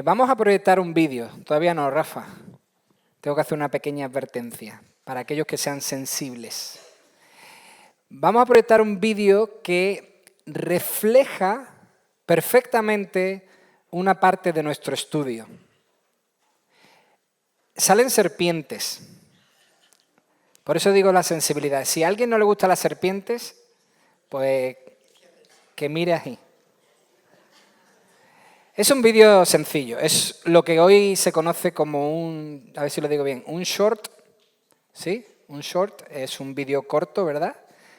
vamos a proyectar un vídeo. Todavía no, Rafa. Tengo que hacer una pequeña advertencia para aquellos que sean sensibles. Vamos a proyectar un vídeo que refleja perfectamente una parte de nuestro estudio. Salen serpientes. Por eso digo la sensibilidad. Si a alguien no le gustan las serpientes, pues que mire aquí. Es un vídeo sencillo. Es lo que hoy se conoce como un, a ver si lo digo bien, un short. ¿Sí? Un short es un vídeo corto, ¿verdad?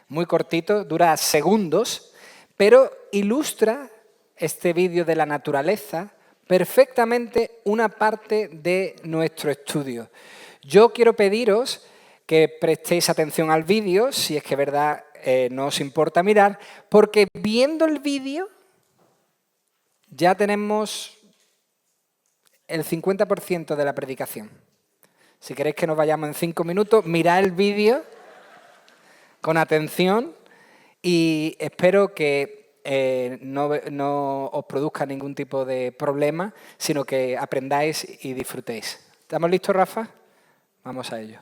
Muy cortito, dura segundos, pero ilustra este vídeo de la naturaleza perfectamente una parte de nuestro estudio. Yo quiero pediros que prestéis atención al vídeo, si es que verdad no os importa mirar, porque viendo el vídeo ya tenemos el 50% de la predicación. Si queréis que nos vayamos en 5 minutos, mirad el vídeo con atención y espero que no os produzca ningún tipo de problema, sino que aprendáis y disfrutéis. ¿Estamos listos, Rafa? Vamos a ello.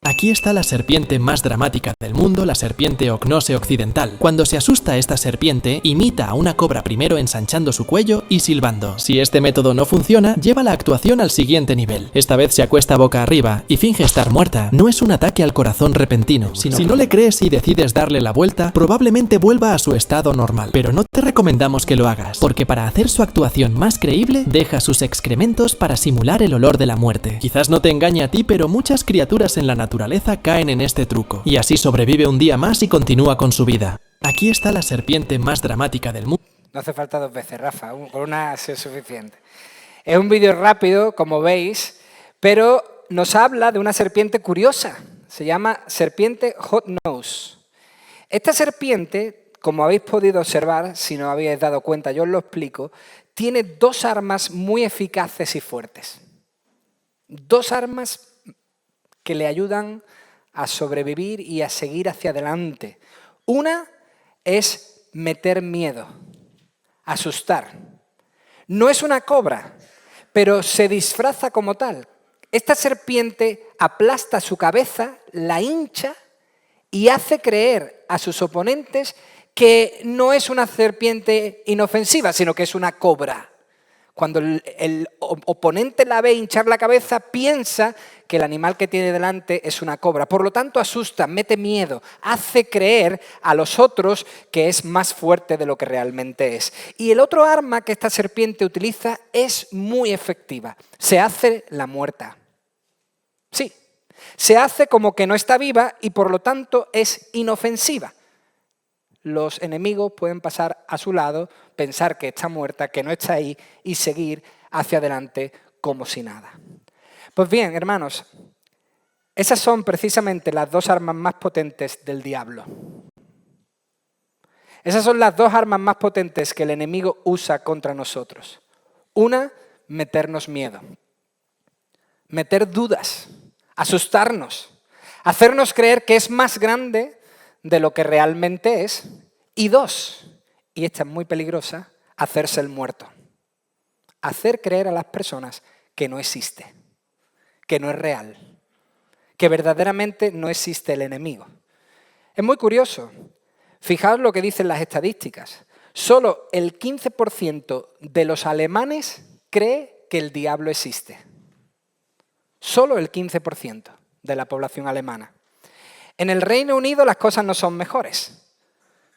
Aquí está la serpiente más dramática del mundo, la serpiente Ocnose occidental. Cuando se asusta esta serpiente, imita a una cobra primero ensanchando su cuello y silbando. Si este método no funciona, lleva la actuación al siguiente nivel. Esta vez se acuesta boca arriba y finge estar muerta. No es un ataque al corazón repentino, sino si no le crees y decides darle la vuelta, probablemente vuelva a su estado normal. Pero no te recomendamos que lo hagas, porque para hacer su actuación más creíble, deja sus excrementos para simular el olor de la muerte. Quizás no te engañe a ti, pero muchas criaturas en la naturaleza caen en este truco, y así sobrevive un día más y continúa con su vida. Aquí está la serpiente más dramática del mundo. No hace falta 2 veces, Rafa, con una es suficiente. Es un vídeo rápido, como veis, pero nos habla de una serpiente curiosa. Se llama serpiente Hot Nose. Esta serpiente, como habéis podido observar, si no habéis dado cuenta, yo os lo explico, tiene 2 armas muy eficaces y fuertes. 2 armas que le ayudan a sobrevivir y a seguir hacia adelante. Una es meter miedo, asustar. No es una cobra, pero se disfraza como tal. Esta serpiente aplasta su cabeza, la hincha y hace creer a sus oponentes que no es una serpiente inofensiva, sino que es una cobra. Cuando el oponente la ve hinchar la cabeza, piensa que el animal que tiene delante es una cobra. Por lo tanto, asusta, mete miedo, hace creer a los otros que es más fuerte de lo que realmente es. Y el otro arma que esta serpiente utiliza es muy efectiva. Se hace la muerta. Sí, se hace como que no está viva y por lo tanto es inofensiva. Los enemigos pueden pasar a su lado, pensar que está muerta, que no está ahí y seguir hacia adelante como si nada. Pues bien, hermanos, esas son precisamente las 2 armas más potentes del diablo. Esas son las 2 armas más potentes que el enemigo usa contra nosotros. Una, meternos miedo, meter dudas, asustarnos, hacernos creer que es más grande de lo que realmente es. Y 2, y esta es muy peligrosa, hacerse el muerto. Hacer creer a las personas que no existe, que no es real, que verdaderamente no existe el enemigo. Es muy curioso. Fijaos lo que dicen las estadísticas. Solo el 15% de los alemanes cree que el diablo existe. Solo el 15% de la población alemana. En el Reino Unido las cosas no son mejores.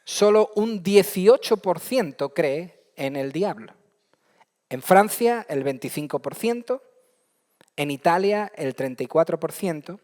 Solo un 18% cree en el diablo. En Francia, el 25%. En Italia, el 34%.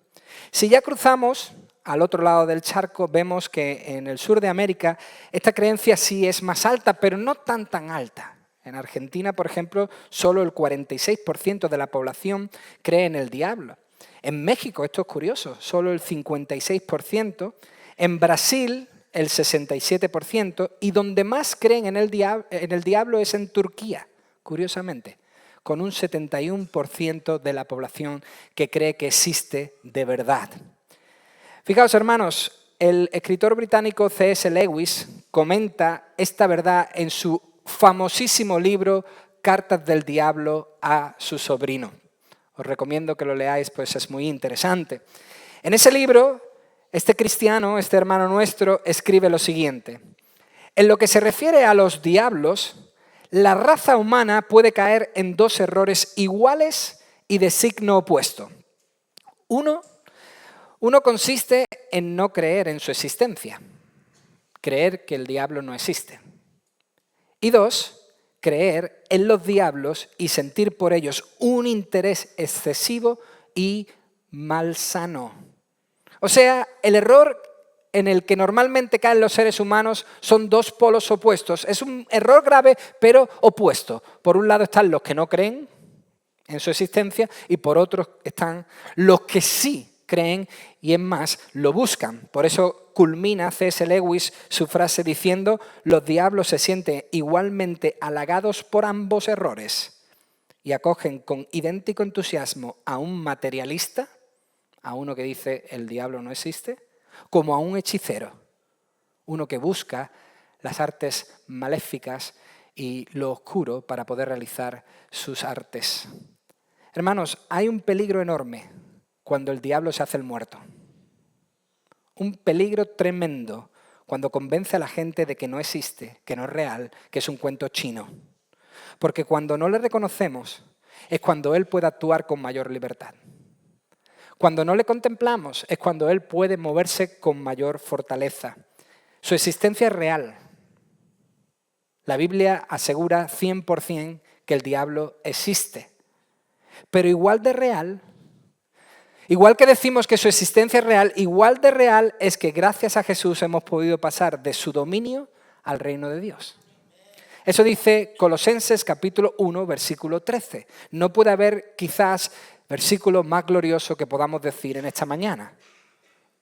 Si ya cruzamos al otro lado del charco, vemos que en el sur de América esta creencia sí es más alta, pero no tan alta. En Argentina, por ejemplo, solo el 46% de la población cree en el diablo. En México, esto es curioso, solo el 56%. En Brasil, el 67%. Y donde más creen en el diablo es en Turquía, curiosamente, con un 71% de la población que cree que existe de verdad. Fijaos, hermanos, el escritor británico C.S. Lewis comenta esta verdad en su famosísimo libro Cartas del Diablo a su sobrino. Os recomiendo que lo leáis, pues es muy interesante. En ese libro, este cristiano, este hermano nuestro, escribe lo siguiente. En lo que se refiere a los diablos, la raza humana puede caer en dos errores iguales y de signo opuesto. Uno consiste en no creer en su existencia, creer que el diablo no existe. Y dos, creer en los diablos y sentir por ellos un interés excesivo y malsano. O sea, el error en el que normalmente caen los seres humanos son dos polos opuestos. Es un error grave, pero opuesto. Por un lado están los que no creen en su existencia y por otro están los que sí creen y en más lo buscan. Por eso culmina C.S. Lewis su frase diciendo: los diablos se sienten igualmente halagados por ambos errores y acogen con idéntico entusiasmo a un materialista, a uno que dice el diablo no existe, como a un hechicero, uno que busca las artes maléficas y lo oscuro para poder realizar sus artes. Hermanos, hay un peligro enorme cuando el diablo se hace el muerto. Un peligro tremendo cuando convence a la gente de que no existe, que no es real, que es un cuento chino. Porque cuando no le reconocemos es cuando él puede actuar con mayor libertad. Cuando no le contemplamos es cuando él puede moverse con mayor fortaleza. Su existencia es real. La Biblia asegura 100% que el diablo existe. Pero igual de real, igual que decimos que su existencia es real, igual de real es que gracias a Jesús hemos podido pasar de su dominio al reino de Dios. Eso dice Colosenses capítulo 1, versículo 13. No puede haber quizás versículo más glorioso que podamos decir en esta mañana.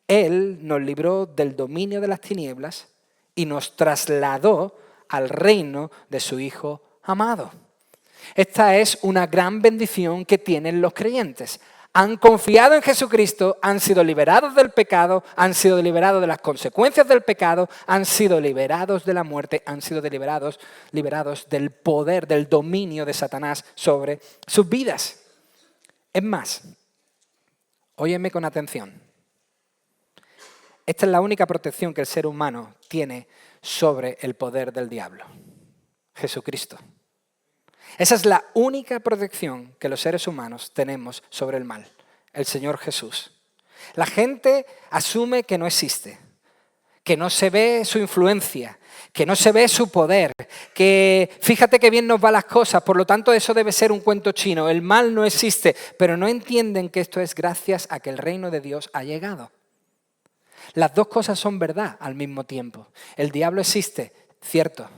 Él nos libró del dominio de las tinieblas y nos trasladó al reino de su Hijo amado. Esta es una gran bendición que tienen los creyentes. Han confiado en Jesucristo, han sido liberados del pecado, han sido liberados de las consecuencias del pecado, han sido liberados de la muerte, han sido liberados del poder, del dominio de Satanás sobre sus vidas. Es más, óyeme con atención. Esta es la única protección que el ser humano tiene sobre el poder del diablo. Jesucristo. Esa es la única protección que los seres humanos tenemos sobre el mal, el Señor Jesús. La gente asume que no existe, que no se ve su influencia, que no se ve su poder, que fíjate que bien nos van las cosas, por lo tanto eso debe ser un cuento chino, el mal no existe, pero no entienden que esto es gracias a que el reino de Dios ha llegado. Las dos cosas son verdad al mismo tiempo. El diablo existe, cierto.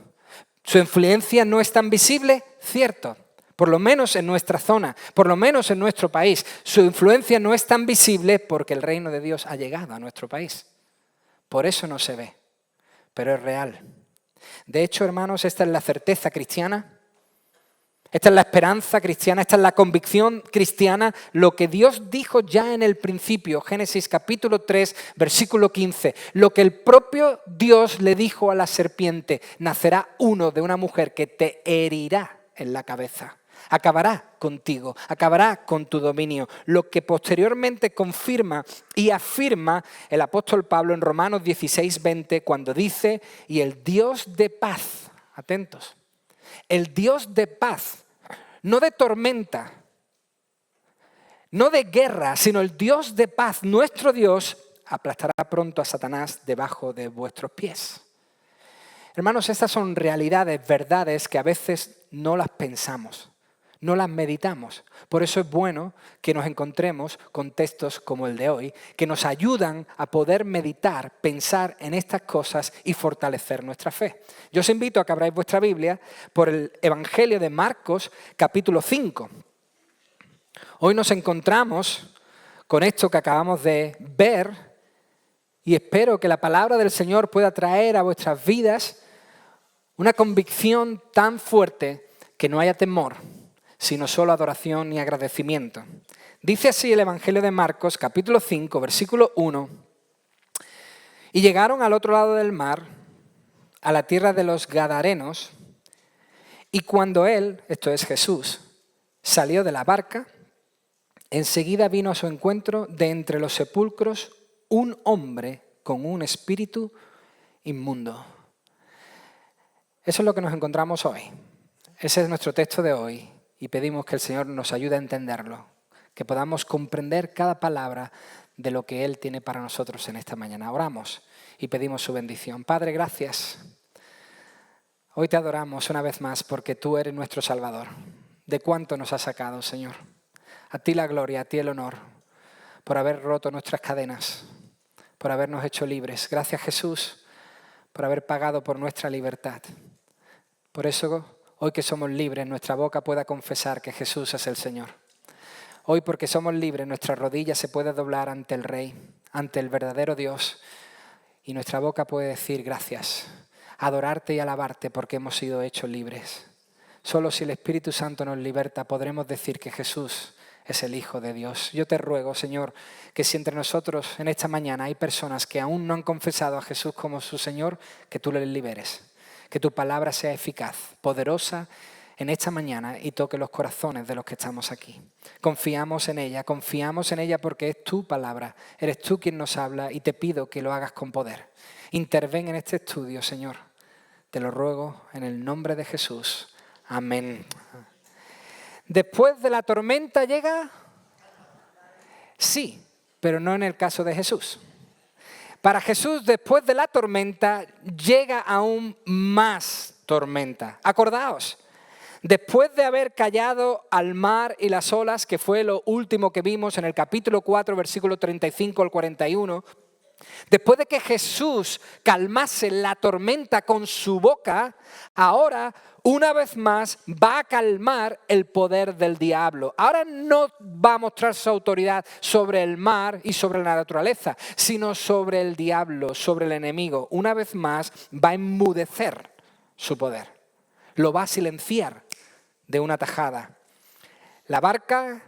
Su influencia no es tan visible, cierto. Por lo menos en nuestra zona, por lo menos en nuestro país. Su influencia no es tan visible porque el reino de Dios ha llegado a nuestro país. Por eso no se ve, pero es real. De hecho, hermanos, esta es la certeza cristiana, esta es la esperanza cristiana, esta es la convicción cristiana, lo que Dios dijo ya en el principio, Génesis capítulo 3, versículo 15, lo que el propio Dios le dijo a la serpiente: nacerá uno de una mujer que te herirá en la cabeza. Acabará contigo, acabará con tu dominio. Lo que posteriormente confirma y afirma el apóstol Pablo en Romanos 16:20 cuando dice: y el Dios de paz, atentos, el Dios de paz, no de tormenta, no de guerra, sino el Dios de paz, nuestro Dios, aplastará pronto a Satanás debajo de vuestros pies. Hermanos, estas son realidades, verdades que a veces no las pensamos. No las meditamos. Por eso es bueno que nos encontremos con textos como el de hoy, que nos ayudan a poder meditar, pensar en estas cosas y fortalecer nuestra fe. Yo os invito a que abráis vuestra Biblia por el Evangelio de Marcos, capítulo 5. Hoy nos encontramos con esto que acabamos de ver y espero que la palabra del Señor pueda traer a vuestras vidas una convicción tan fuerte que no haya temor, sino solo adoración y agradecimiento. Dice así el Evangelio de Marcos, capítulo 5, versículo 1. Y llegaron al otro lado del mar, a la tierra de los Gadarenos, y cuando él, esto es Jesús, salió de la barca, enseguida vino a su encuentro de entre los sepulcros un hombre con un espíritu inmundo. Eso es lo que nos encontramos hoy. Ese es nuestro texto de hoy y pedimos que el Señor nos ayude a entenderlo, que podamos comprender cada palabra de lo que Él tiene para nosotros en esta mañana. Oramos y pedimos su bendición. Padre, gracias. Hoy te adoramos una vez más porque tú eres nuestro Salvador. ¿De cuánto nos has sacado, Señor? A ti la gloria, a ti el honor, por haber roto nuestras cadenas, por habernos hecho libres. Gracias, Jesús, por haber pagado por nuestra libertad. Por eso, hoy que somos libres, nuestra boca pueda confesar que Jesús es el Señor. Hoy, porque somos libres, nuestra rodilla se puede doblar ante el Rey, ante el verdadero Dios, y nuestra boca puede decir gracias, adorarte y alabarte porque hemos sido hechos libres. Solo si el Espíritu Santo nos liberta podremos decir que Jesús es el Hijo de Dios. Yo te ruego, Señor, que si entre nosotros en esta mañana hay personas que aún no han confesado a Jesús como su Señor, que tú les liberes. Que tu palabra sea eficaz, poderosa en esta mañana y toque los corazones de los que estamos aquí. Confiamos en ella porque es tu palabra. Eres tú quien nos habla y te pido que lo hagas con poder. Interven en este estudio, Señor. Te lo ruego en el nombre de Jesús. Amén. Después de la tormenta llega... Sí, pero no en el caso de Jesús. Para Jesús, después de la tormenta, llega aún más tormenta. Acordaos, después de haber callado al mar y las olas, que fue lo último que vimos en el capítulo 4, versículo 35 al 41, después de que Jesús calmase la tormenta con su boca, ahora una vez más va a calmar el poder del diablo. Ahora no va a mostrar su autoridad sobre el mar y sobre la naturaleza, sino sobre el diablo, sobre el enemigo. Una vez más va a enmudecer su poder. Lo va a silenciar de una tajada. La barca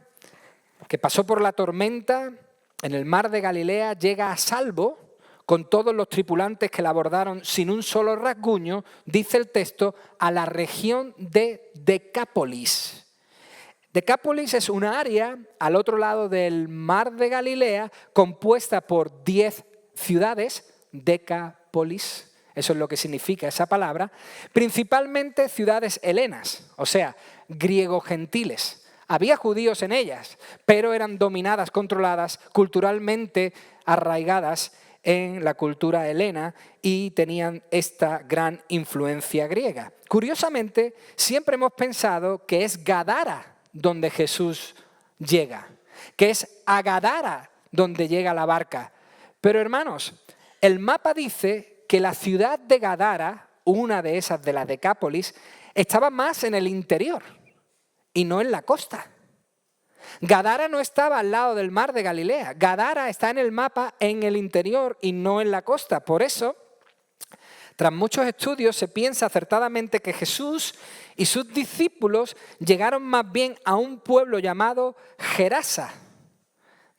que pasó por la tormenta en el mar de Galilea llega a salvo con todos los tripulantes que la abordaron sin un solo rasguño, dice el texto, a la región de Decápolis. Decápolis es una área al otro lado del mar de Galilea compuesta por 10 ciudades, Decápolis, eso es lo que significa esa palabra, principalmente ciudades helenas, o sea, griego-gentiles. Había judíos en ellas, pero eran dominadas, controladas, culturalmente arraigadas en la cultura helena y tenían esta gran influencia griega. Curiosamente, siempre hemos pensado que es Gadara donde Jesús llega, que es a Gadara donde llega la barca. Pero hermanos, el mapa dice que la ciudad de Gadara, una de esas de la Decápolis, estaba más en el interior y no en la costa. Gadara no estaba al lado del mar de Galilea. Gadara está en el mapa en el interior y no en la costa. Por eso, tras muchos estudios, se piensa acertadamente que Jesús y sus discípulos llegaron más bien a un pueblo llamado Gerasa,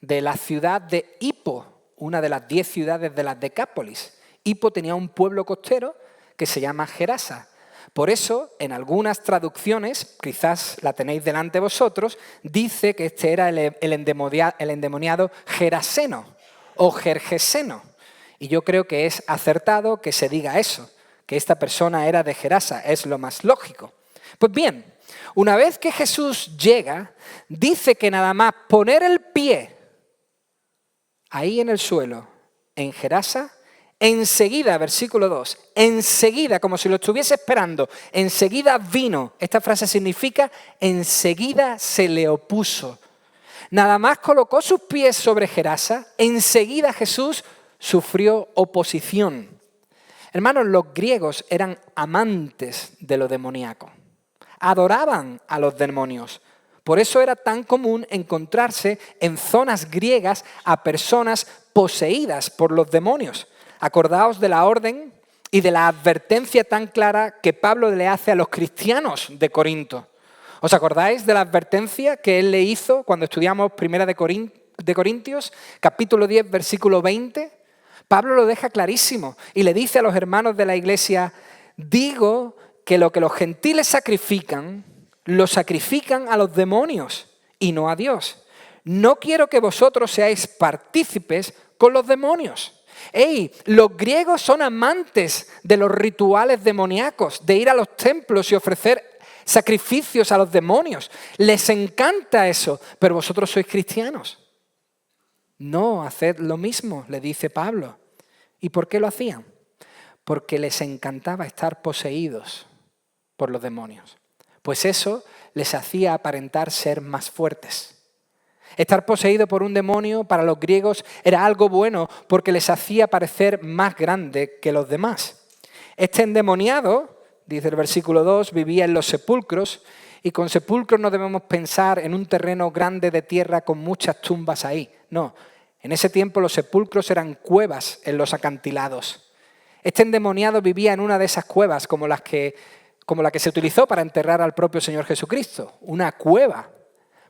de la ciudad de Hippo, una de las 10 ciudades de las Decápolis. Hippo tenía un pueblo costero que se llama Gerasa. Por eso, en algunas traducciones, quizás la tenéis delante vosotros, dice que este era el endemoniado Geraseno o Gergeseno. Y yo creo que es acertado que se diga eso, que esta persona era de Gerasa, es lo más lógico. Pues bien, una vez que Jesús llega, dice que nada más poner el pie ahí en el suelo, en Gerasa, enseguida, versículo 2, enseguida, como si lo estuviese esperando, enseguida vino. Esta frase significa enseguida se le opuso. Nada más colocó sus pies sobre Gerasa, enseguida Jesús sufrió oposición. Hermanos, los griegos eran amantes de lo demoníaco. Adoraban a los demonios. Por eso era tan común encontrarse en zonas griegas a personas poseídas por los demonios. Acordaos de la orden y de la advertencia tan clara que Pablo le hace a los cristianos de Corinto. ¿Os acordáis de la advertencia que él le hizo cuando estudiamos Primera de Corintios, capítulo 10, versículo 20? Pablo lo deja clarísimo y le dice a los hermanos de la iglesia, digo que lo que los gentiles sacrifican, lo sacrifican a los demonios y no a Dios. No quiero que vosotros seáis partícipes con los demonios. Los griegos son amantes de los rituales demoníacos, de ir a los templos y ofrecer sacrificios a los demonios. Les encanta eso, pero vosotros sois cristianos. No, haced lo mismo, le dice Pablo. ¿Y por qué lo hacían? Porque les encantaba estar poseídos por los demonios. Pues eso les hacía aparentar ser más fuertes. Estar poseído por un demonio para los griegos era algo bueno porque les hacía parecer más grande que los demás. Este endemoniado, dice el versículo 2, vivía en los sepulcros y con sepulcros no debemos pensar en un terreno grande de tierra con muchas tumbas ahí. No, en ese tiempo los sepulcros eran cuevas en los acantilados. Este endemoniado vivía en una de esas cuevas como la que se utilizó para enterrar al propio Señor Jesucristo, una cueva.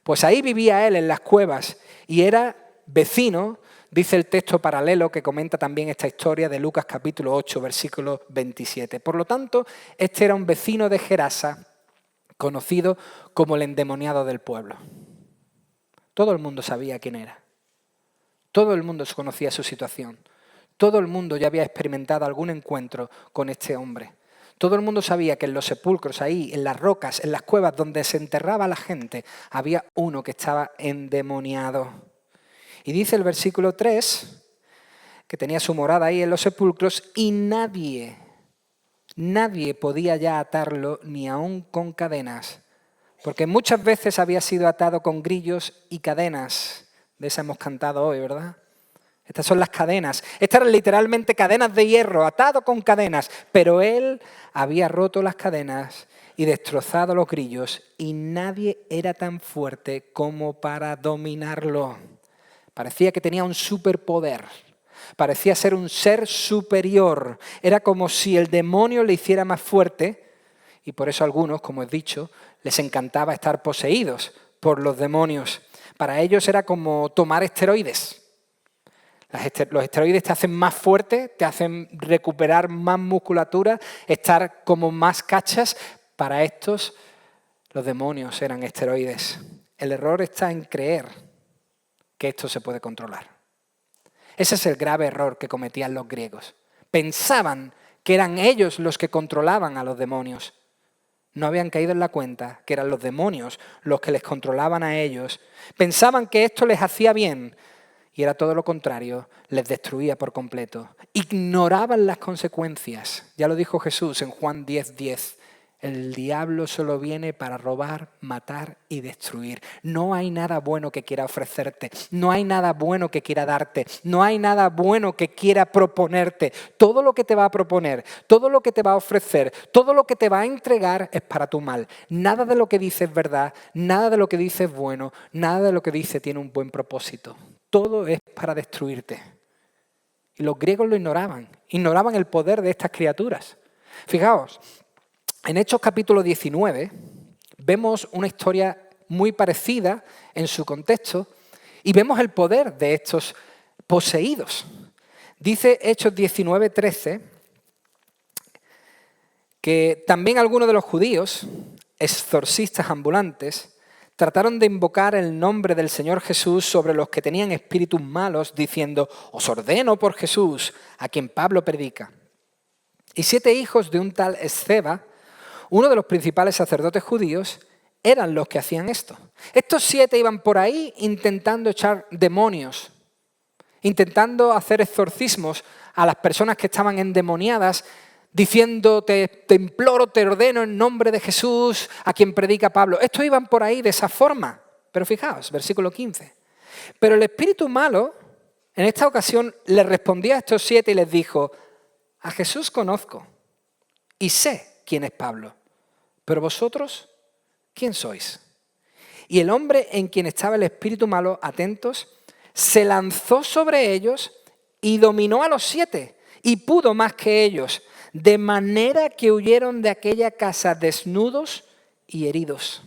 Pues ahí vivía él en las cuevas y era vecino, dice el texto paralelo que comenta también esta historia de Lucas capítulo 8, versículo 27. Por lo tanto, este era un vecino de Gerasa, conocido como el endemoniado del pueblo. Todo el mundo sabía quién era. Todo el mundo conocía su situación. Todo el mundo ya había experimentado algún encuentro con este hombre. Todo el mundo sabía que en los sepulcros, ahí, en las rocas, en las cuevas donde se enterraba la gente, había uno que estaba endemoniado. Y dice el versículo 3, que tenía su morada ahí en los sepulcros, y nadie podía ya atarlo ni aun con cadenas, porque muchas veces había sido atado con grillos y cadenas. De esa hemos cantado hoy, ¿verdad? Estas son las cadenas. Estas eran literalmente cadenas de hierro, atado con cadenas. Pero él había roto las cadenas y destrozado los grillos y nadie era tan fuerte como para dominarlo. Parecía que tenía un superpoder. Parecía ser un ser superior. Era como si el demonio le hiciera más fuerte y por eso a algunos, como he dicho, les encantaba estar poseídos por los demonios. Para ellos era como tomar esteroides. Los esteroides te hacen más fuerte, te hacen recuperar más musculatura, estar como más cachas. Para estos, los demonios eran esteroides. El error está en creer que esto se puede controlar. Ese es el grave error que cometían los griegos. Pensaban que eran ellos los que controlaban a los demonios. No habían caído en la cuenta que eran los demonios los que les controlaban a ellos. Pensaban que esto les hacía bien. Y era todo lo contrario, les destruía por completo. Ignoraban las consecuencias. Ya lo dijo Jesús en Juan 10:10. El diablo solo viene para robar, matar y destruir. No hay nada bueno que quiera ofrecerte. No hay nada bueno que quiera darte. No hay nada bueno que quiera proponerte. Todo lo que te va a proponer, todo lo que te va a ofrecer, todo lo que te va a entregar es para tu mal. Nada de lo que dice es verdad, nada de lo que dice es bueno, nada de lo que dice tiene un buen propósito. Todo es para destruirte. Y los griegos lo ignoraban el poder de estas criaturas. Fijaos, en Hechos capítulo 19 vemos una historia muy parecida en su contexto y vemos el poder de estos poseídos. Dice Hechos 19:13 que también algunos de los judíos, exorcistas ambulantes, trataron de invocar el nombre del Señor Jesús sobre los que tenían espíritus malos, diciendo, os ordeno por Jesús, a quien Pablo predica. Y 7 hijos de un tal Esceva, uno de los principales sacerdotes judíos, eran los que hacían esto. Estos 7 iban por ahí intentando echar demonios, intentando hacer exorcismos a las personas que estaban endemoniadas, diciendo, te imploro, te ordeno en nombre de Jesús, a quien predica Pablo. Estos iban por ahí de esa forma. Pero fijaos, versículo 15. Pero el espíritu malo, en esta ocasión, le respondía a estos 7 y les dijo, a Jesús conozco y sé quién es Pablo, pero vosotros, ¿quién sois? Y el hombre en quien estaba el espíritu malo, atentos, se lanzó sobre ellos y dominó a los 7 y pudo más que ellos, de manera que huyeron de aquella casa desnudos y heridos.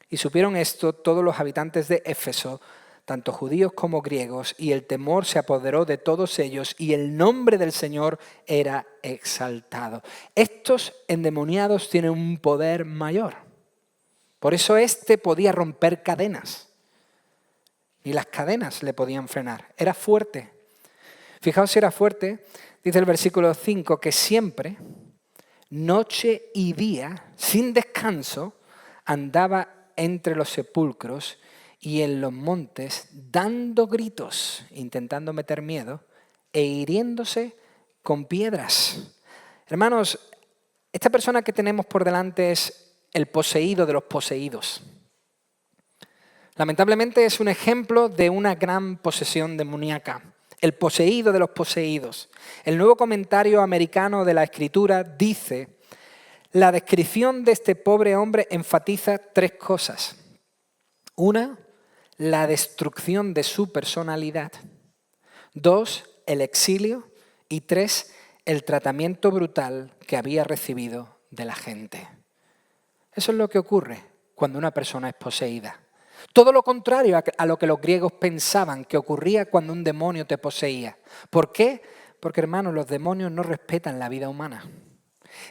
Y supieron esto todos los habitantes de Éfeso, tanto judíos como griegos, y el temor se apoderó de todos ellos, y el nombre del Señor era exaltado. Estos endemoniados tienen un poder mayor. Por eso este podía romper cadenas. Ni las cadenas le podían frenar. Era fuerte. Fijaos si era fuerte. Dice el versículo 5 que siempre, noche y día, sin descanso, andaba entre los sepulcros y en los montes, dando gritos, intentando meter miedo, e hiriéndose con piedras. Hermanos, esta persona que tenemos por delante es el poseído de los poseídos. Lamentablemente es un ejemplo de una gran posesión demoníaca. El poseído de los poseídos. El nuevo comentario americano de la Escritura dice: la descripción de este pobre hombre enfatiza 3 cosas. Una, la destrucción de su personalidad. 2, el exilio. Y 3, el tratamiento brutal que había recibido de la gente. Eso es lo que ocurre cuando una persona es poseída. Todo lo contrario a lo que los griegos pensaban que ocurría cuando un demonio te poseía. ¿Por qué? Porque, hermanos, los demonios no respetan la vida humana.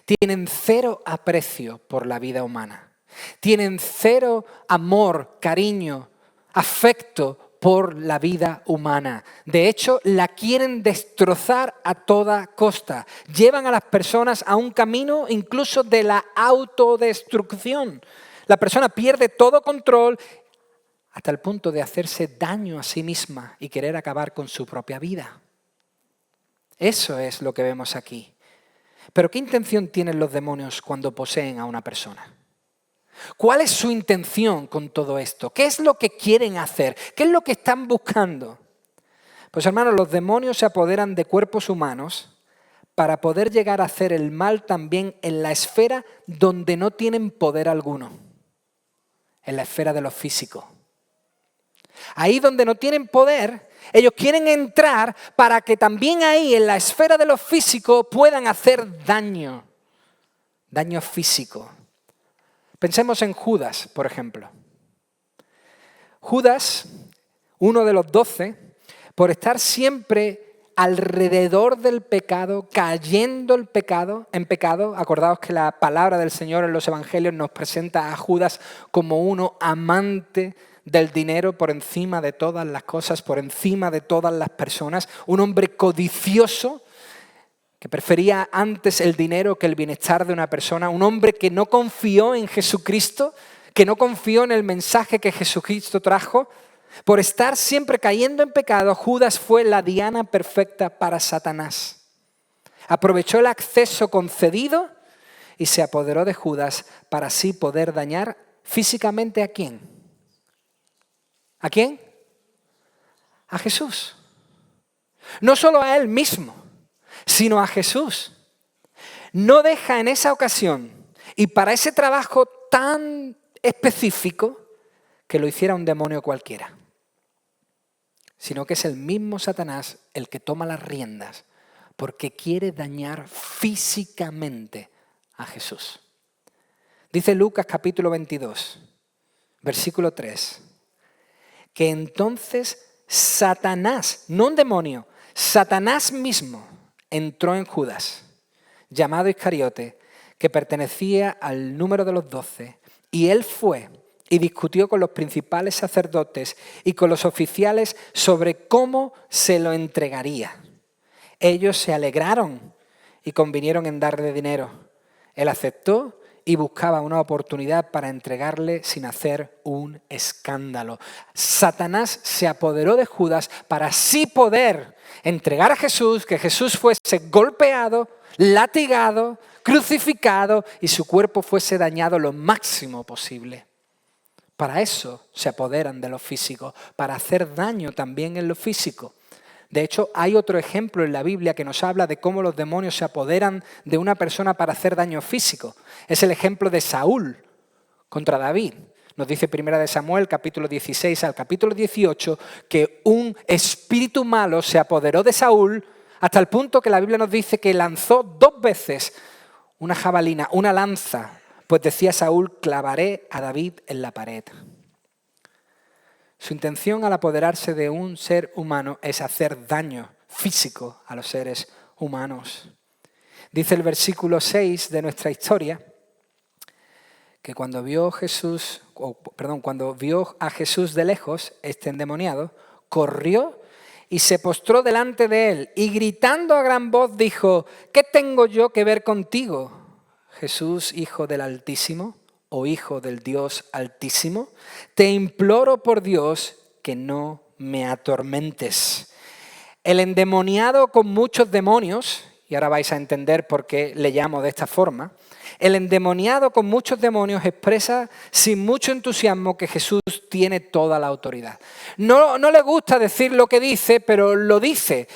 Tienen 0 aprecio por la vida humana. Tienen 0 amor, cariño, afecto por la vida humana. De hecho, la quieren destrozar a toda costa. Llevan a las personas a un camino incluso de la autodestrucción. La persona pierde todo control hasta el punto de hacerse daño a sí misma y querer acabar con su propia vida. Eso es lo que vemos aquí. Pero ¿qué intención tienen los demonios cuando poseen a una persona? ¿Cuál es su intención con todo esto? ¿Qué es lo que quieren hacer? ¿Qué es lo que están buscando? Pues hermanos, los demonios se apoderan de cuerpos humanos para poder llegar a hacer el mal también en la esfera donde no tienen poder alguno, en la esfera de lo físico. Ahí donde no tienen poder, ellos quieren entrar para que también ahí en la esfera de lo físico puedan hacer daño físico. Pensemos en Judas, por ejemplo. Judas, uno de los 12, por estar siempre alrededor del pecado, cayendo en pecado, acordaos que la palabra del Señor en los evangelios nos presenta a Judas como uno amante del dinero por encima de todas las cosas, por encima de todas las personas, un hombre codicioso que prefería antes el dinero que el bienestar de una persona, un hombre que no confió en Jesucristo, que no confió en el mensaje que Jesucristo trajo. Por estar siempre cayendo en pecado, Judas fue la diana perfecta para Satanás. Aprovechó el acceso concedido y se apoderó de Judas para así poder dañar físicamente ¿a quién? ¿A quién? A Jesús. No solo a él mismo, sino a Jesús. No deja en esa ocasión y para ese trabajo tan específico que lo hiciera un demonio cualquiera, sino que es el mismo Satanás el que toma las riendas porque quiere dañar físicamente a Jesús. Dice Lucas capítulo 22, versículo 3, que entonces Satanás, no un demonio, Satanás mismo entró en Judas, llamado Iscariote, que pertenecía al número de los 12, y él fue y discutió con los principales sacerdotes y con los oficiales sobre cómo se lo entregaría. Ellos se alegraron y convinieron en darle dinero. Él aceptó y buscaba una oportunidad para entregarle sin hacer un escándalo. Satanás se apoderó de Judas para así poder entregar a Jesús, que Jesús fuese golpeado, latigado, crucificado y su cuerpo fuese dañado lo máximo posible. Para eso se apoderan de lo físico, para hacer daño también en lo físico. De hecho, hay otro ejemplo en la Biblia que nos habla de cómo los demonios se apoderan de una persona para hacer daño físico. Es el ejemplo de Saúl contra David. Nos dice 1 Samuel, capítulo 16 al capítulo 18, que un espíritu malo se apoderó de Saúl hasta el punto que la Biblia nos dice que lanzó 2 veces una jabalina, una lanza, pues decía Saúl, clavaré a David en la pared. Su intención al apoderarse de un ser humano es hacer daño físico a los seres humanos. Dice el versículo 6 de nuestra historia que cuando vio a Jesús de lejos, este endemoniado, corrió y se postró delante de él y gritando a gran voz dijo: ¿qué tengo yo que ver contigo, Jesús, Hijo del Altísimo o Hijo del Dios Altísimo? Te imploro por Dios que no me atormentes. El endemoniado con muchos demonios, y ahora vais a entender por qué le llamo de esta forma, el endemoniado con muchos demonios expresa sin mucho entusiasmo que Jesús tiene toda la autoridad. No le gusta decir lo que dice, pero lo dice.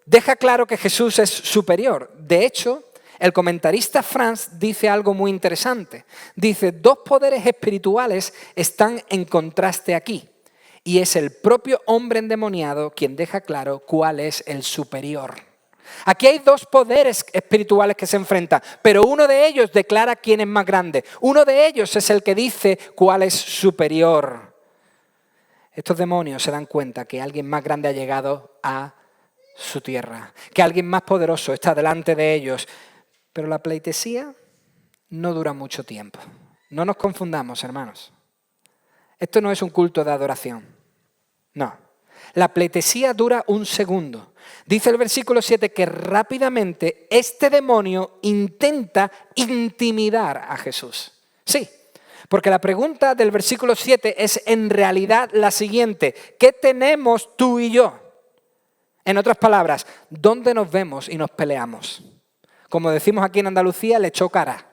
Deja claro que Jesús es superior. De hecho, el comentarista Franz dice algo muy interesante. Dice, dos poderes espirituales están en contraste aquí. Y es el propio hombre endemoniado quien deja claro cuál es el superior. Aquí hay dos poderes espirituales que se enfrentan, pero uno de ellos declara quién es más grande. Uno de ellos es el que dice cuál es superior. Estos demonios se dan cuenta que alguien más grande ha llegado a su tierra, que alguien más poderoso está delante de ellos. Pero la pleitesía no dura mucho tiempo. No nos confundamos, hermanos. Esto no es un culto de adoración. No. La pleitesía dura un segundo. Dice el versículo 7 que rápidamente este demonio intenta intimidar a Jesús. Sí, porque la pregunta del versículo 7 es en realidad la siguiente: ¿qué tenemos tú y yo? En otras palabras, ¿dónde nos vemos y nos peleamos? Como decimos aquí en Andalucía, le echó cara.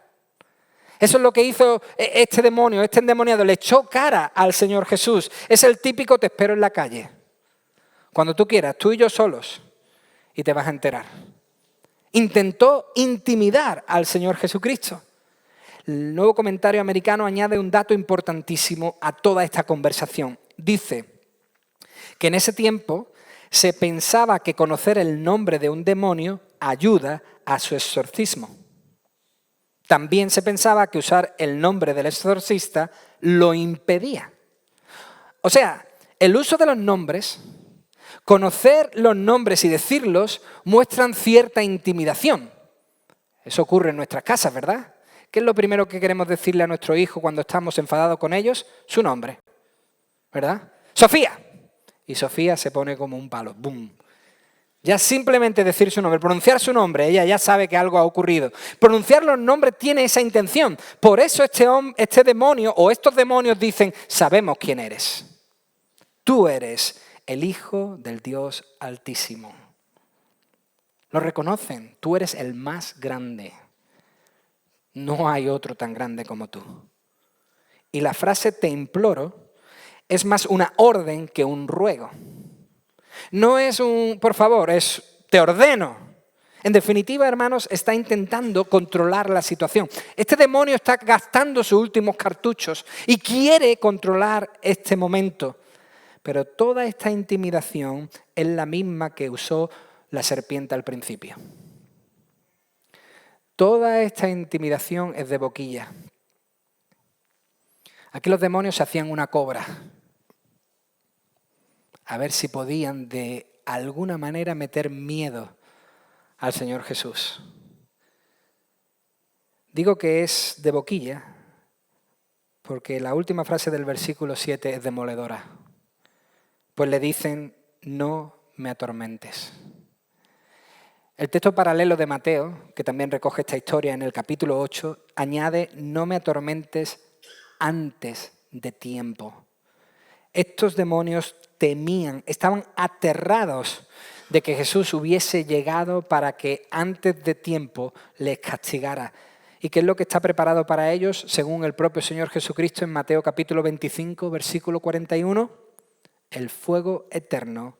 Eso es lo que hizo este demonio, este endemoniado, le echó cara al Señor Jesús. Es el típico te espero en la calle. Cuando tú quieras, tú y yo solos, y te vas a enterar. Intentó intimidar al Señor Jesucristo. El Nuevo Comentario Americano añade un dato importantísimo a toda esta conversación. Dice que en ese tiempo se pensaba que conocer el nombre de un demonio ayuda a su exorcismo. También se pensaba que usar el nombre del exorcista lo impedía. O sea, el uso de los nombres, conocer los nombres y decirlos muestran cierta intimidación. Eso ocurre en nuestras casas, ¿verdad? ¿Qué es lo primero que queremos decirle a nuestro hijo cuando estamos enfadados con ellos? Su nombre, ¿verdad? ¡Sofía! Y Sofía se pone como un palo. ¡Bum! Ya simplemente decir su nombre, pronunciar su nombre, ella ya sabe que algo ha ocurrido. Pronunciar los nombres tiene esa intención. Por eso este demonio o estos demonios dicen, sabemos quién eres. Tú eres el Hijo del Dios Altísimo. Lo reconocen, tú eres el más grande. No hay otro tan grande como tú. Y la frase te imploro es más una orden que un ruego. No es un por favor, es te ordeno. En definitiva, hermanos, está intentando controlar la situación. Este demonio está gastando sus últimos cartuchos y quiere controlar este momento. Pero toda esta intimidación es la misma que usó la serpiente al principio. Toda esta intimidación es de boquilla. Aquí los demonios se hacían una cobra. A ver si podían de alguna manera meter miedo al Señor Jesús. Digo que es de boquilla porque la última frase del versículo 7 es demoledora. Pues le dicen, no me atormentes. El texto paralelo de Mateo, que también recoge esta historia en el capítulo 8, añade, no me atormentes antes de tiempo. Estos demonios temían, estaban aterrados de que Jesús hubiese llegado para que antes de tiempo les castigara. ¿Y qué es lo que está preparado para ellos según el propio Señor Jesucristo en Mateo capítulo 25, versículo 41? El fuego eterno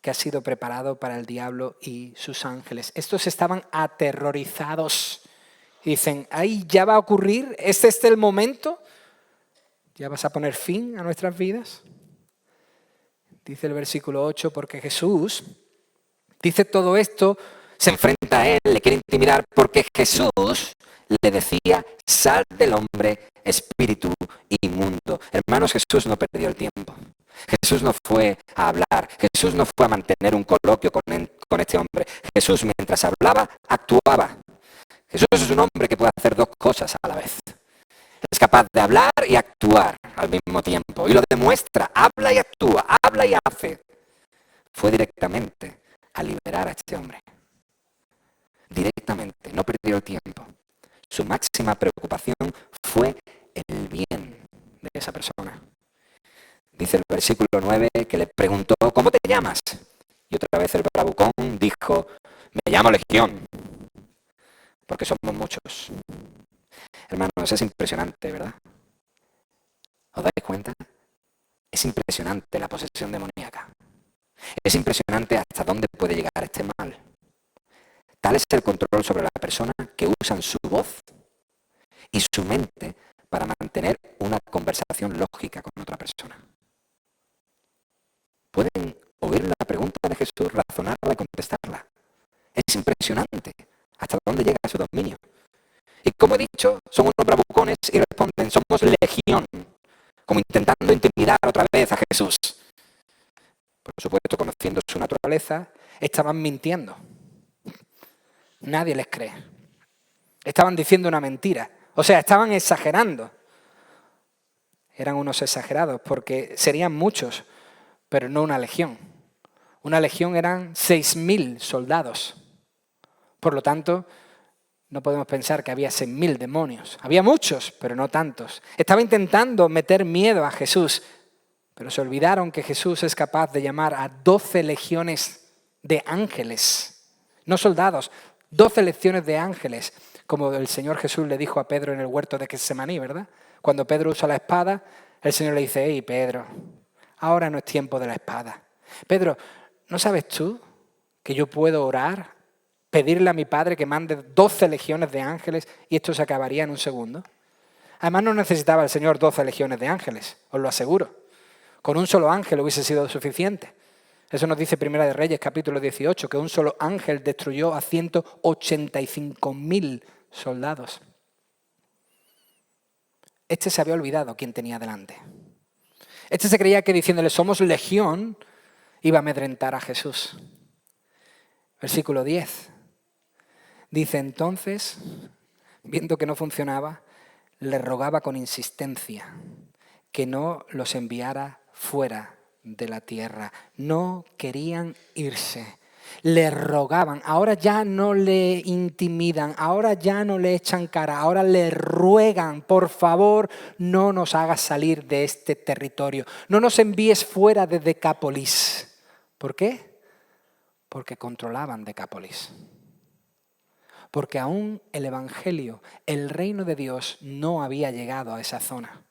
que ha sido preparado para el diablo y sus ángeles. Estos estaban aterrorizados. Dicen, ¿ahí ya va a ocurrir? ¿Es este el momento? ¿Ya vas a poner fin a nuestras vidas? Dice el versículo 8, porque Jesús dice todo esto, se enfrenta a él, le quiere intimidar, porque Jesús le decía, sal del hombre, espíritu inmundo. Hermanos, Jesús no perdió el tiempo. Jesús no fue a hablar, Jesús no fue a mantener un coloquio con este hombre. Jesús, mientras hablaba, actuaba. Jesús es un hombre que puede hacer dos cosas a la vez. Es capaz de hablar y actuar al mismo tiempo. Y lo demuestra, habla y actúa, habla y hace. Fue directamente a liberar a este hombre. Directamente, no perdió el tiempo. Su máxima preocupación fue el bien de esa persona. Dice el versículo 9 que le preguntó, ¿cómo te llamas? Y otra vez el bravucón dijo, me llamo Legión, porque somos muchos. Hermanos, es impresionante, ¿verdad? ¿Os dais cuenta? Es impresionante la posesión demoníaca. Es impresionante hasta dónde puede llegar este mal. Tal es el control sobre la persona que usan su voz y su mente para mantener una conversación lógica con otra persona. Pueden oír la pregunta de Jesús, razonarla y contestarla. Es impresionante hasta dónde llega su dominio. Y como he dicho, son unos bravucones y responden, somos legión, como intentando intimidar otra vez a Jesús. Por supuesto, conociendo su naturaleza, estaban mintiendo. Nadie les cree. Estaban diciendo una mentira. O sea, estaban exagerando. Eran unos exagerados porque serían muchos, pero no una legión. Una legión eran 6.000 soldados. Por lo tanto, no podemos pensar que había 6.000 demonios. Había muchos, pero no tantos. Estaba intentando meter miedo a Jesús, pero se olvidaron que Jesús es capaz de llamar a 12 legiones de ángeles. No soldados, 12 legiones de ángeles, como el Señor Jesús le dijo a Pedro en el huerto de Getsemaní, ¿verdad? Cuando Pedro usa la espada, el Señor le dice, hey Pedro, ahora no es tiempo de la espada. Pedro, ¿no sabes tú que yo puedo orar, pedirle a mi Padre que mande 12 legiones de ángeles y esto se acabaría en un segundo? Además no necesitaba el Señor 12 legiones de ángeles, os lo aseguro. Con un solo ángel hubiese sido suficiente. Eso nos dice Primera de Reyes, capítulo 18, que un solo ángel destruyó a 185.000 soldados. Este se había olvidado quién tenía delante. Este se creía que diciéndole somos legión iba a amedrentar a Jesús. Versículo 10. Dice entonces, viendo que no funcionaba, le rogaba con insistencia que no los enviara fuera de la tierra. No querían irse. Le rogaban. Ahora ya no le intimidan. Ahora ya no le echan cara. Ahora le ruegan. Por favor, no nos hagas salir de este territorio. No nos envíes fuera de Decápolis. ¿Por qué? Porque controlaban Decápolis. Porque aún el Evangelio, el reino de Dios, no había llegado a esa zona.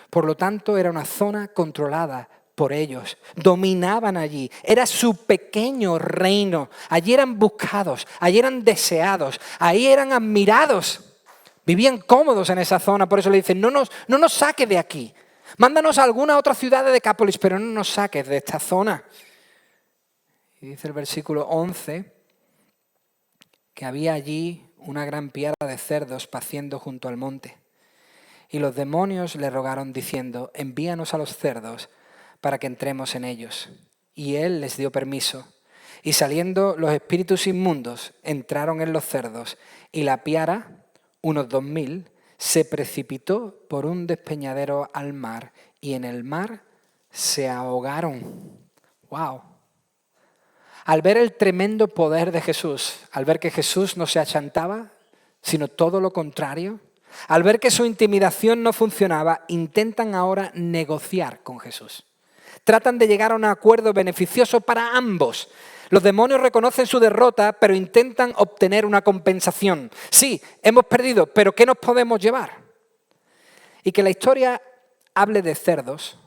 Por lo tanto, era una zona controlada por ellos. Dominaban allí. Era su pequeño reino. Allí eran buscados, allí eran deseados, ahí eran admirados. Vivían cómodos en esa zona. Por eso le dicen, no nos saques de aquí. Mándanos a alguna otra ciudad de Decápolis, pero no nos saques de esta zona. Y dice el versículo 11 que había allí una gran piara de cerdos paciendo junto al monte. Y los demonios le rogaron diciendo, envíanos a los cerdos para que entremos en ellos. Y él les dio permiso. Y saliendo los espíritus inmundos, entraron en los cerdos. Y la piara, unos 2.000, se precipitó por un despeñadero al mar. Y en el mar se ahogaron. ¡Wow! Al ver el tremendo poder de Jesús, al ver que Jesús no se achantaba, sino todo lo contrario, al ver que su intimidación no funcionaba, intentan ahora negociar con Jesús. Tratan de llegar a un acuerdo beneficioso para ambos. Los demonios reconocen su derrota, pero intentan obtener una compensación. Sí, hemos perdido, pero ¿qué nos podemos llevar? Y que la historia hable de cerdos,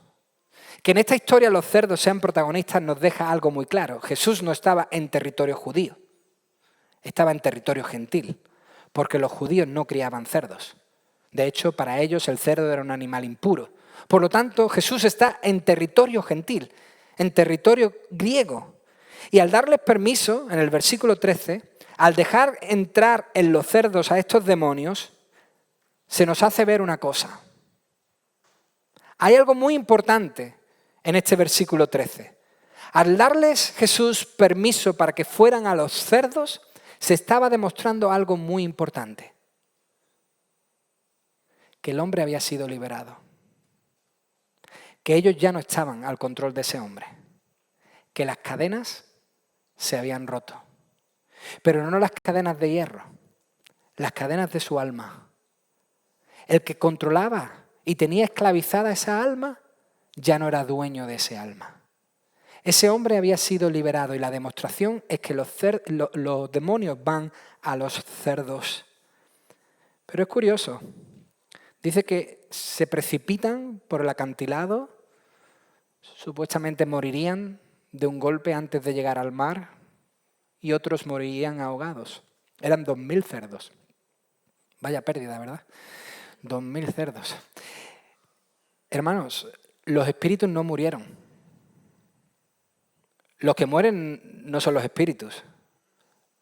que en esta historia los cerdos sean protagonistas nos deja algo muy claro. Jesús no estaba en territorio judío, estaba en territorio gentil. Porque los judíos no criaban cerdos. De hecho, para ellos el cerdo era un animal impuro. Por lo tanto, Jesús está en territorio gentil, en territorio griego. Y al darles permiso, en el versículo 13, al dejar entrar en los cerdos a estos demonios, se nos hace ver una cosa. Hay algo muy importante en este versículo 13. Al darles Jesús permiso para que fueran a los cerdos, se estaba demostrando algo muy importante. Que el hombre había sido liberado. Que ellos ya no estaban al control de ese hombre. Que las cadenas se habían roto. Pero no las cadenas de hierro, las cadenas de su alma. El que controlaba y tenía esclavizada esa alma, ya no era dueño de ese alma. Ese hombre había sido liberado y la demostración es que los demonios van a los cerdos. Pero es curioso, dice que se precipitan por el acantilado, supuestamente morirían de un golpe antes de llegar al mar y otros morirían ahogados. Eran 2000 cerdos. Vaya pérdida, ¿verdad? 2000 cerdos. Hermanos, los espíritus no murieron. Los que mueren no son los espíritus.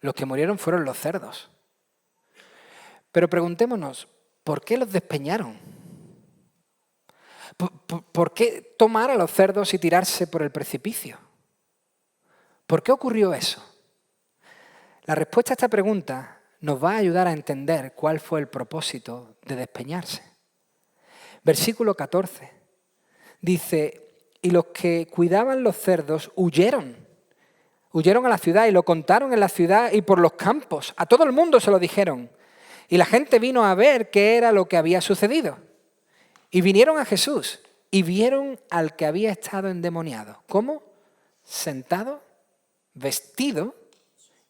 Los que murieron fueron los cerdos. Pero preguntémonos, ¿por qué los despeñaron? ¿Por qué tomar a los cerdos y tirarse por el precipicio? ¿Por qué ocurrió eso? La respuesta a esta pregunta nos va a ayudar a entender cuál fue el propósito de despeñarse. Versículo 14 dice, y los que cuidaban los cerdos huyeron a la ciudad y lo contaron en la ciudad y por los campos. A todo el mundo se lo dijeron. Y la gente vino a ver qué era lo que había sucedido. Y vinieron a Jesús y vieron al que había estado endemoniado. ¿Cómo? Sentado, vestido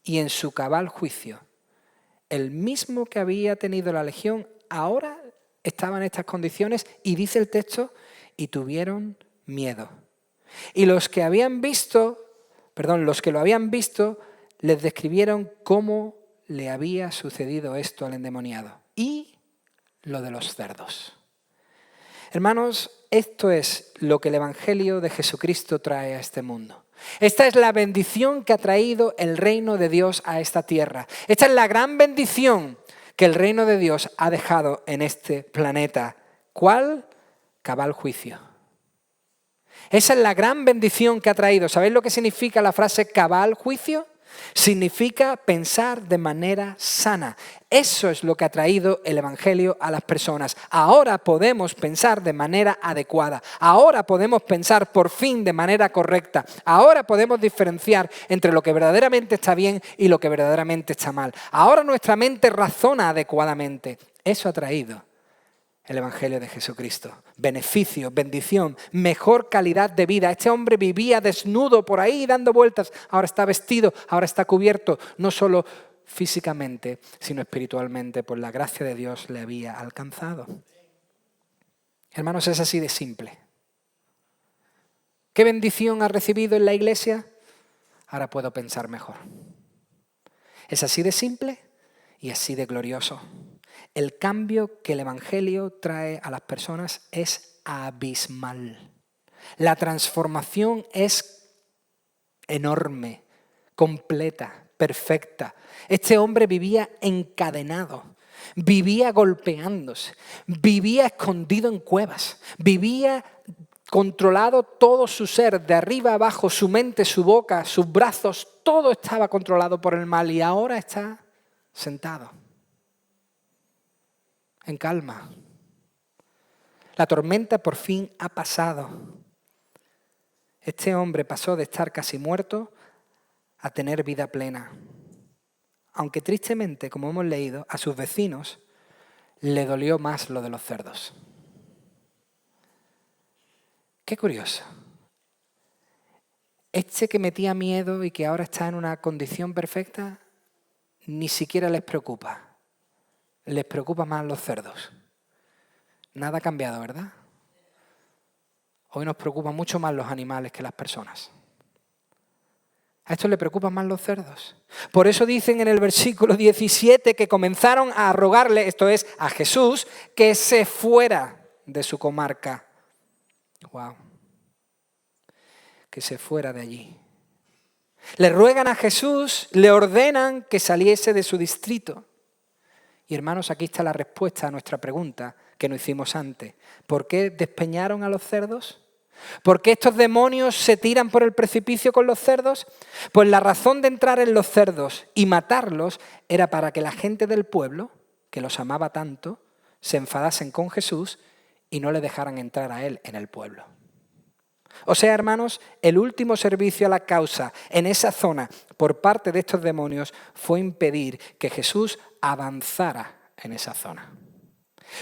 y en su cabal juicio. El mismo que había tenido la legión ahora estaba en estas condiciones y dice el texto, y tuvieron miedo. Y los que lo habían visto, les describieron cómo le había sucedido esto al endemoniado. Y lo de los cerdos. Hermanos, esto es lo que el Evangelio de Jesucristo trae a este mundo. Esta es la bendición que ha traído el reino de Dios a esta tierra. Esta es la gran bendición que el reino de Dios ha dejado en este planeta. ¿Cuál? Cabal juicio. Esa es la gran bendición que ha traído. ¿Sabéis lo que significa la frase cabal juicio? Significa pensar de manera sana. Eso es lo que ha traído el Evangelio a las personas. Ahora podemos pensar de manera adecuada. Ahora podemos pensar por fin de manera correcta. Ahora podemos diferenciar entre lo que verdaderamente está bien y lo que verdaderamente está mal. Ahora nuestra mente razona adecuadamente. Eso ha traído el Evangelio de Jesucristo. Beneficio, bendición, mejor calidad de vida. Este hombre vivía desnudo por ahí dando vueltas. Ahora está vestido, ahora está cubierto. No solo físicamente, sino espiritualmente. Por la gracia de Dios le había alcanzado. Hermanos, es así de simple. ¿Qué bendición ha recibido en la iglesia? Ahora puedo pensar mejor. Es así de simple y así de glorioso. El cambio que el Evangelio trae a las personas es abismal. La transformación es enorme, completa, perfecta. Este hombre vivía encadenado, vivía golpeándose, vivía escondido en cuevas, vivía controlado todo su ser, de arriba a abajo, su mente, su boca, sus brazos, todo estaba controlado por el mal y ahora está sentado. En calma. La tormenta por fin ha pasado. Este hombre pasó de estar casi muerto a tener vida plena. Aunque tristemente, como hemos leído, a sus vecinos le dolió más lo de los cerdos. Qué curioso. Este que metía miedo y que ahora está en una condición perfecta, ni siquiera les preocupa. Les preocupa más los cerdos. Nada ha cambiado, ¿verdad? Hoy nos preocupan mucho más los animales que las personas. A estos le preocupan más los cerdos. Por eso dicen en el versículo 17 que comenzaron a rogarle, esto es, a Jesús, que se fuera de su comarca. ¡Wow! Que se fuera de allí. Le ruegan a Jesús, le ordenan que saliese de su distrito. Y hermanos, aquí está la respuesta a nuestra pregunta que nos hicimos antes. ¿Por qué despeñaron a los cerdos? ¿Por qué estos demonios se tiran por el precipicio con los cerdos? Pues la razón de entrar en los cerdos y matarlos era para que la gente del pueblo, que los amaba tanto, se enfadasen con Jesús y no le dejaran entrar a él en el pueblo. O sea, hermanos, el último servicio a la causa en esa zona por parte de estos demonios fue impedir que Jesús avanzara en esa zona.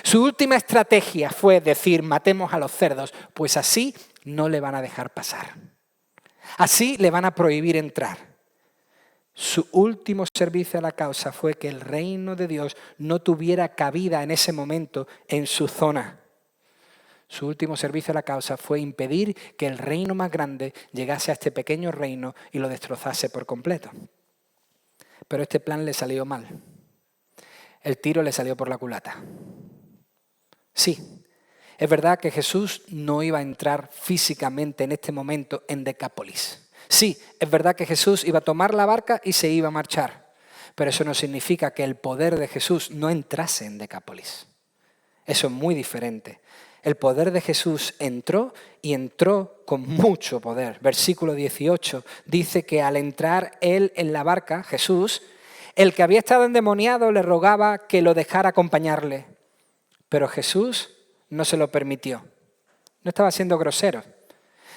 Su última estrategia fue decir, matemos a los cerdos, pues así no le van a dejar pasar. Así le van a prohibir entrar. Su último servicio a la causa fue que el reino de Dios no tuviera cabida en ese momento en su zona. Su último servicio a la causa fue impedir que el reino más grande llegase a este pequeño reino y lo destrozase por completo. Pero este plan le salió mal. El tiro le salió por la culata. Sí, es verdad que Jesús no iba a entrar físicamente en este momento en Decápolis. Sí, es verdad que Jesús iba a tomar la barca y se iba a marchar. Pero eso no significa que el poder de Jesús no entrase en Decápolis. Eso es muy diferente. El poder de Jesús entró y entró con mucho poder. Versículo 18 dice que al entrar él en la barca, Jesús, el que había estado endemoniado le rogaba que lo dejara acompañarle. Pero Jesús no se lo permitió. No estaba siendo grosero,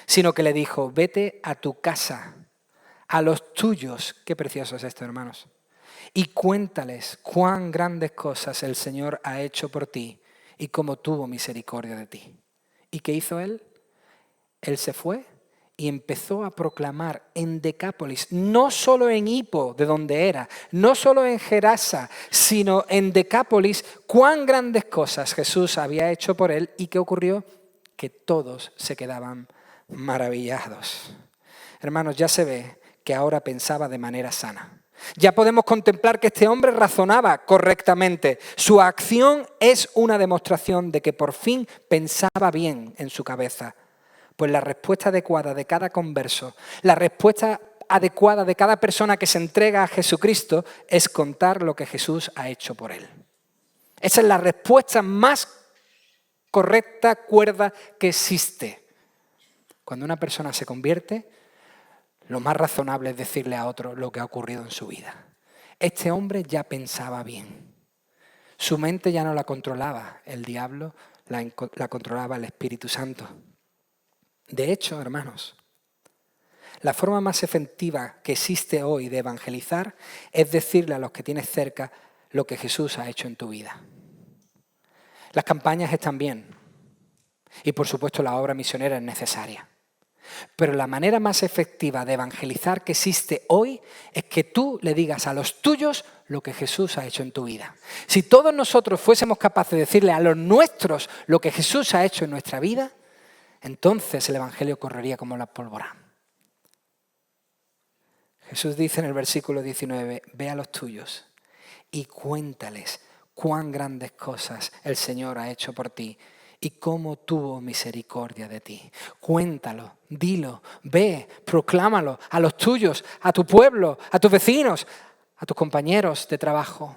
sino que le dijo, vete a tu casa, a los tuyos. Qué precioso es esto, hermanos. Y cuéntales cuán grandes cosas el Señor ha hecho por ti y cómo tuvo misericordia de ti. ¿Y qué hizo él? Él se fue y empezó a proclamar en Decápolis, no solo en Hippo, de donde era, no solo en Gerasa, sino en Decápolis, cuán grandes cosas Jesús había hecho por él. ¿Y qué ocurrió? Que todos se quedaban maravillados. Hermanos, ya se ve que ahora pensaba de manera sana. Ya podemos contemplar que este hombre razonaba correctamente. Su acción es una demostración de que por fin pensaba bien en su cabeza. Pues la respuesta adecuada de cada converso, la respuesta adecuada de cada persona que se entrega a Jesucristo es contar lo que Jesús ha hecho por él. Esa es la respuesta más correcta, cuerda que existe. Cuando una persona se convierte, lo más razonable es decirle a otro lo que ha ocurrido en su vida. Este hombre ya pensaba bien. Su mente ya no la controlaba el diablo, la controlaba el Espíritu Santo. De hecho, hermanos, la forma más efectiva que existe hoy de evangelizar es decirle a los que tienes cerca lo que Jesús ha hecho en tu vida. Las campañas están bien y, por supuesto, la obra misionera es necesaria. Pero la manera más efectiva de evangelizar que existe hoy es que tú le digas a los tuyos lo que Jesús ha hecho en tu vida. Si todos nosotros fuésemos capaces de decirle a los nuestros lo que Jesús ha hecho en nuestra vida, entonces el evangelio correría como la pólvora. Jesús dice en el versículo 19, ve a los tuyos y cuéntales cuán grandes cosas el Señor ha hecho por ti y cómo tuvo misericordia de ti. Cuéntalo, dilo, ve, proclámalo a los tuyos, a tu pueblo, a tus vecinos, a tus compañeros de trabajo,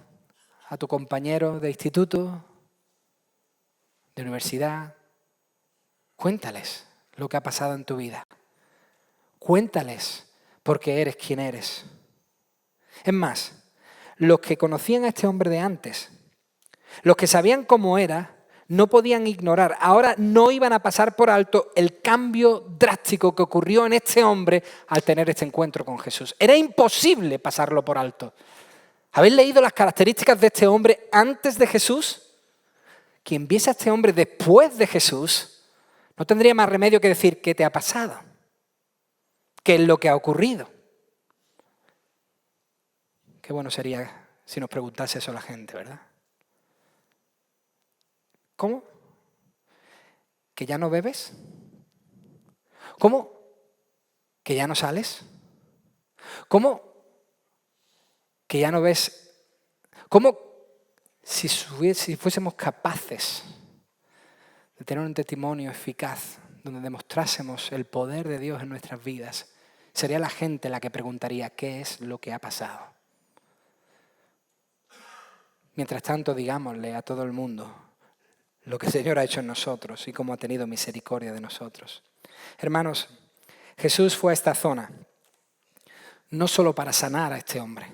a tu compañero de instituto, de universidad. Cuéntales lo que ha pasado en tu vida. Cuéntales por qué eres quien eres. Es más, los que conocían a este hombre de antes, los que sabían cómo era, no podían ignorar, ahora no iban a pasar por alto el cambio drástico que ocurrió en este hombre al tener este encuentro con Jesús. Era imposible pasarlo por alto. ¿Habéis leído las características de este hombre antes de Jesús? Quien viese a este hombre después de Jesús no tendría más remedio que decir, ¿qué te ha pasado? ¿Qué es lo que ha ocurrido? Qué bueno sería si nos preguntase eso la gente, ¿verdad? ¿Cómo? ¿Que ya no bebes? ¿Cómo? ¿Que ya no sales? ¿Cómo? ¿Que ya no ves? ¿Cómo? Si fuésemos capaces de tener un testimonio eficaz donde demostrásemos el poder de Dios en nuestras vidas, sería la gente la que preguntaría ¿qué es lo que ha pasado? Mientras tanto, digámosle a todo el mundo lo que el Señor ha hecho en nosotros y cómo ha tenido misericordia de nosotros. Hermanos, Jesús fue a esta zona no solo para sanar a este hombre.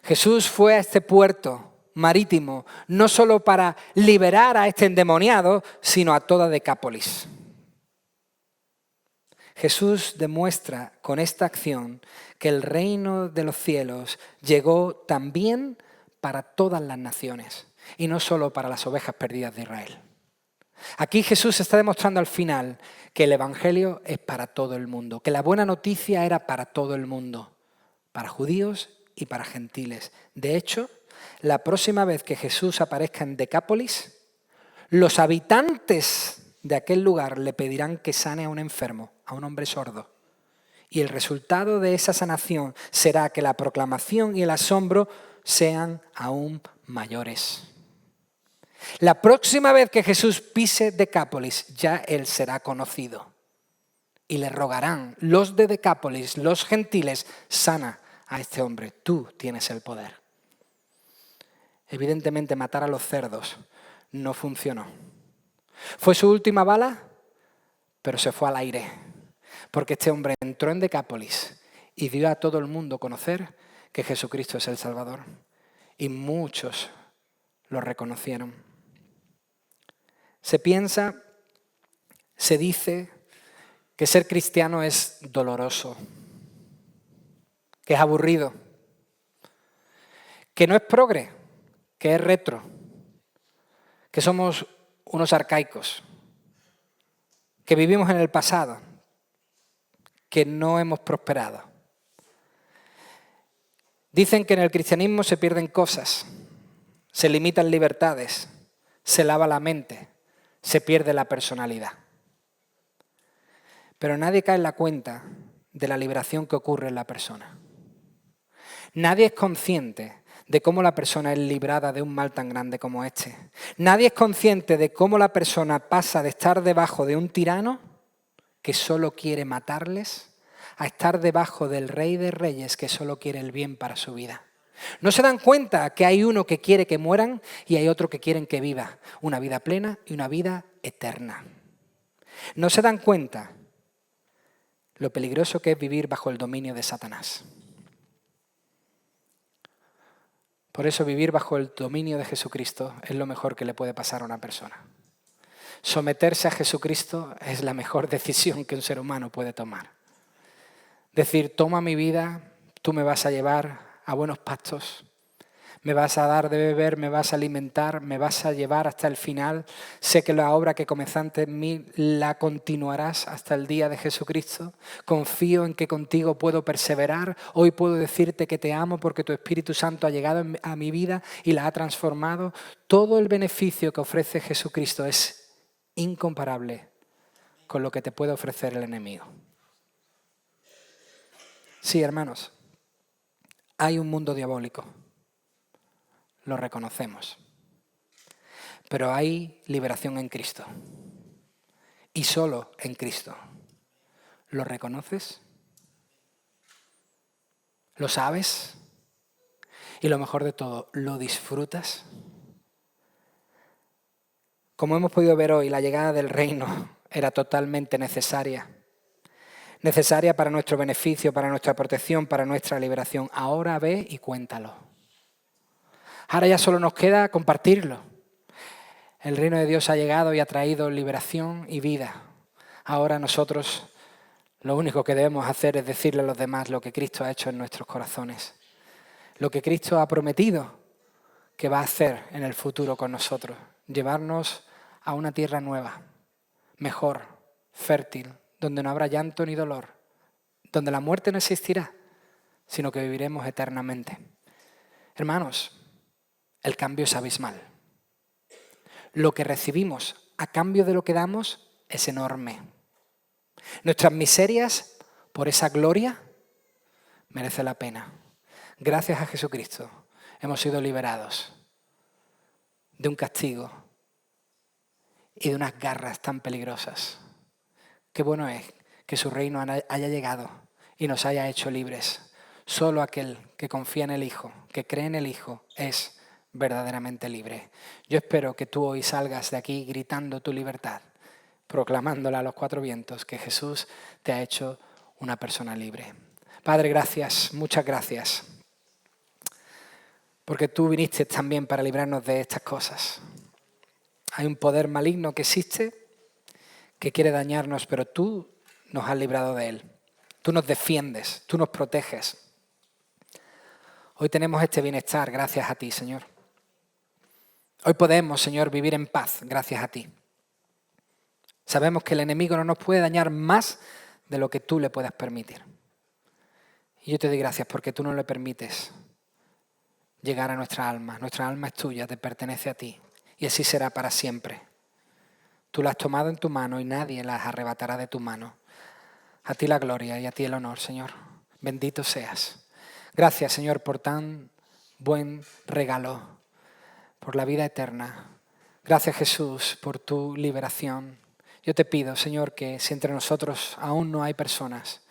Jesús fue a este puerto marítimo no solo para liberar a este endemoniado, sino a toda Decápolis. Jesús demuestra con esta acción que el reino de los cielos llegó también para todas las naciones y no solo para las ovejas perdidas de Israel. Aquí Jesús está demostrando al final que el evangelio es para todo el mundo, que la buena noticia era para todo el mundo, para judíos y para gentiles. De hecho, la próxima vez que Jesús aparezca en Decápolis, los habitantes de aquel lugar le pedirán que sane a un enfermo, a un hombre sordo. Y el resultado de esa sanación será que la proclamación y el asombro sean aún mayores. La próxima vez que Jesús pise Decápolis, ya Él será conocido. Y le rogarán los de Decápolis, los gentiles, sana a este hombre. Tú tienes el poder. Evidentemente, matar a los cerdos no funcionó. Fue su última bala, pero se fue al aire. Porque este hombre entró en Decápolis y dio a todo el mundo a conocer que Jesucristo es el Salvador. Y muchos lo reconocieron. Se piensa, se dice que ser cristiano es doloroso, que es aburrido, que no es progre, que es retro, que somos unos arcaicos, que vivimos en el pasado, que no hemos prosperado. Dicen que en el cristianismo se pierden cosas, se limitan libertades, se lava la mente, se pierde la personalidad. Pero nadie cae en la cuenta de la liberación que ocurre en la persona. Nadie es consciente de cómo la persona es librada de un mal tan grande como este. Nadie es consciente de cómo la persona pasa de estar debajo de un tirano que solo quiere matarles a estar debajo del Rey de Reyes que solo quiere el bien para su vida. No se dan cuenta que hay uno que quiere que mueran y hay otro que quieren que viva una vida plena y una vida eterna. No se dan cuenta lo peligroso que es vivir bajo el dominio de Satanás. Por eso vivir bajo el dominio de Jesucristo es lo mejor que le puede pasar a una persona. Someterse a Jesucristo es la mejor decisión que un ser humano puede tomar. Decir, toma mi vida, tú me vas a llevar a buenos pastos, me vas a dar de beber, me vas a alimentar, me vas a llevar hasta el final. Sé que la obra que comenzaste en mí la continuarás hasta el día de Jesucristo. Confío en que contigo puedo perseverar. Hoy puedo decirte que te amo porque tu Espíritu Santo ha llegado a mi vida y la ha transformado. Todo el beneficio que ofrece Jesucristo es incomparable con lo que te puede ofrecer el enemigo. Sí, hermanos, hay un mundo diabólico. Lo reconocemos. Pero hay liberación en Cristo. Y solo en Cristo. ¿Lo reconoces? ¿Lo sabes? Y lo mejor de todo, ¿lo disfrutas? Como hemos podido ver hoy, la llegada del reino era totalmente necesaria. Necesaria para nuestro beneficio, para nuestra protección, para nuestra liberación. Ahora ve y cuéntalo. Ahora ya solo nos queda compartirlo. El reino de Dios ha llegado y ha traído liberación y vida. Ahora nosotros lo único que debemos hacer es decirle a los demás lo que Cristo ha hecho en nuestros corazones. Lo que Cristo ha prometido que va a hacer en el futuro con nosotros. Llevarnos a una tierra nueva, mejor, fértil, donde no habrá llanto ni dolor, donde la muerte no existirá, sino que viviremos eternamente. Hermanos, el cambio es abismal. Lo que recibimos a cambio de lo que damos es enorme. Nuestras miserias, por esa gloria, merece la pena. Gracias a Jesucristo hemos sido liberados de un castigo y de unas garras tan peligrosas. Qué bueno es que su reino haya llegado y nos haya hecho libres. Solo aquel que confía en el Hijo, que cree en el Hijo, es verdaderamente libre. Yo espero que tú hoy salgas de aquí gritando tu libertad proclamándola a los cuatro vientos que Jesús te ha hecho una persona libre. Padre, gracias, muchas gracias, porque tú viniste también para librarnos de estas cosas. Hay un poder maligno que existe, que quiere dañarnos, pero tú nos has librado de él. Tú nos defiendes, tú nos proteges. Hoy tenemos este bienestar gracias a ti, Señor. Hoy podemos, Señor, vivir en paz gracias a ti. Sabemos que el enemigo no nos puede dañar más de lo que tú le puedas permitir. Y yo te doy gracias porque tú no le permites llegar a nuestra alma. Nuestra alma es tuya, te pertenece a ti. Y así será para siempre. Tú la has tomado en tu mano y nadie la arrebatará de tu mano. A ti la gloria y a ti el honor, Señor. Bendito seas. Gracias, Señor, por tan buen regalo, por la vida eterna. Gracias, Jesús, por tu liberación. Yo te pido, Señor, que si entre nosotros aún no hay personas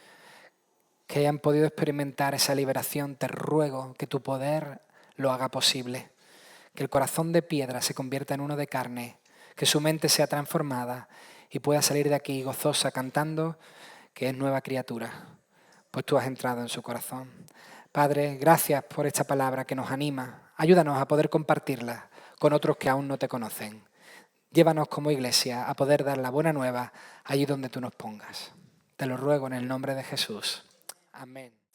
que hayan podido experimentar esa liberación, te ruego que tu poder lo haga posible. Que el corazón de piedra se convierta en uno de carne, que su mente sea transformada y pueda salir de aquí gozosa cantando que es nueva criatura, pues tú has entrado en su corazón. Padre, gracias por esta palabra que nos anima. Ayúdanos a poder compartirla con otros que aún no te conocen. Llévanos como iglesia a poder dar la buena nueva allí donde tú nos pongas. Te lo ruego en el nombre de Jesús. Amén.